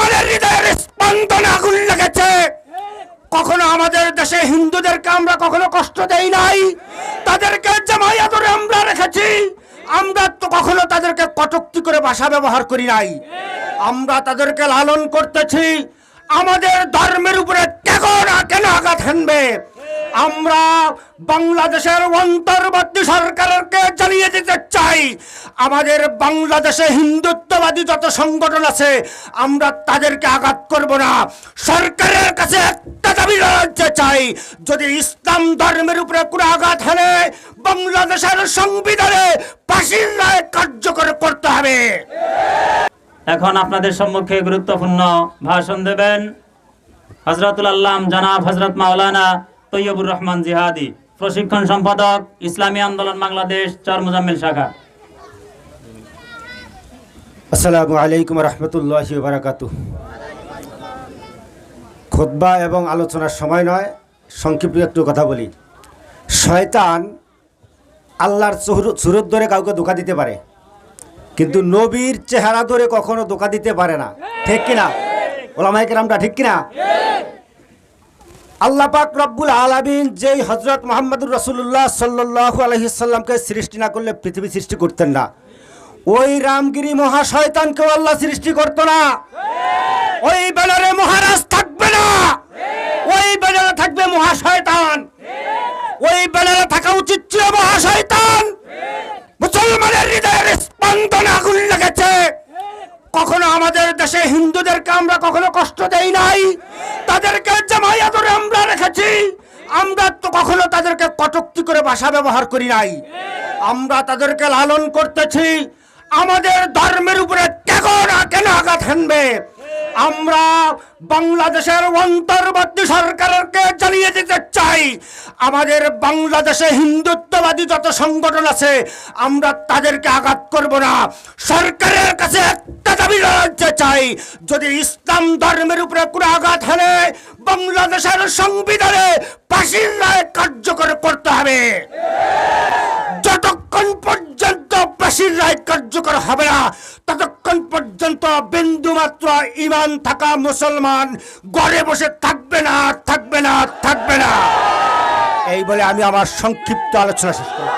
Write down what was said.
মুসলমানের হৃদয়ের স্পন্দনে আগুন লেগেছে। কখনো আমাদের দেশে হিন্দুদেরকে আমরা কখনো কষ্ট দেই নাই, তাদেরকে জামাই আদরে আমরা রেখেছি। আমরা তো কখনো তাদেরকে কটূক্তি করে ভাষা ব্যবহার করি নাই, আমরা তাদেরকে লালন করতেছি। আমাদের ধর্মের উপরে কেন আঘাত হানবে? আমরা বাংলাদেশের অন্তর্বর্তী সরকারকে জানিয়ে দিতে চাই, আমাদের বাংলাদেশে হিন্দুত্ববাদী যত সংগঠন আছে আমরা তাদেরকে আঘাত করব না। সরকারের কাছে একটা দাবি জানাতে চাই, যদি ইসলাম ধর্মের উপরে কোনো আঘাত হানে বাংলাদেশের সংবিধানে ফাঁসির রায় কার্যকর করতে হবে। এখন আপনাদের সম্মুখে গুরুত্বপূর্ণ ভাষণ দেবেন হযরতুল আল্লাম জনাব হযরত মাওলানা তৈয়বুর রহমান জিহাদি, প্রশিক্ষণ সম্পাদক, ইসলামী আন্দোলন বাংলাদেশ, চর মুজাম্মিল শাখা। আসসালামু আলাইকুম রহমতুল্লাহি ওয়া বারাকাতুহু। খুতবা এবং আলোচনার সময় নয়, সংক্ষিপ্ত একটু কথা বলি। শয়তান আল্লাহর সুরত ধরে কাউকে ধোঁকা দিতে পারে, কিন্তু নবীর চেহারা ধরে কখনো ধোঁকা দিতে পারে না। ঠিক কিনা ওলামায়ে কেরামটা? ঠিক কিনা? আল্লাহ পাক রব্বুল আলামিন যেই হযরত মুহাম্মদুর রাসূলুল্লাহ সাল্লাল্লাহু আলাইহি সাল্লামকে সৃষ্টি না করলে পৃথিবী সৃষ্টি করতেন না। ওই রামগিরি মহাশয়তানকেও আল্লাহ সৃষ্টি করতো না। ওই ব্যানারে মহারাজ থাকবে না, ওই ব্যানারে থাকবে মহাশয়তান। ওই ব্যানারে থাকা উচিত ছিল মহাশয়তান। মুসলমানের হৃদয়ের স্পন্দনে আগুন লেগেছে। কখনো আমাদের দেশে হিন্দুদেরকে আমরা কখনো কষ্ট দেই নাই, তাদেরকে জামাই আদরে আমরা রেখেছি। আমরা তো কখনো তাদেরকে কটূক্তি করে ভাষা ব্যবহার করি নাই, আমরা তাদেরকে লালন করতেছি। আমাদের ধর্মের উপরে কেন আঘাত হানবে? আমরা বাংলাদেশের অন্তর্বর্তী সরকারকে জানিয়ে দিতে চাই, আমাদের বাংলাদেশে হিন্দুত্ববাদী যত সংগঠন আছে আমরা তাদেরকে আঘাত করব না। সরকারের কাছে একটা দাবি জানাতে চাই, যদি ইসলাম ধর্মের উপরে কোনো আঘাত হানে বাংলাদেশের সংবিধানে ফাঁসির রায় কার্যকর করতে হবে। যতক্ষণ পর্যন্ত ফাঁসির রায় কার্যকর হবে না, ততক্ষণ পর্যন্ত বিন্দুমাত্র ঈমান থাকা মুসলমান ঘরে বসে থাকবে না, থাকবে না, থাকবে না। এই বলে আমি আমার সংক্ষিপ্ত আলোচনা শেষ করলাম।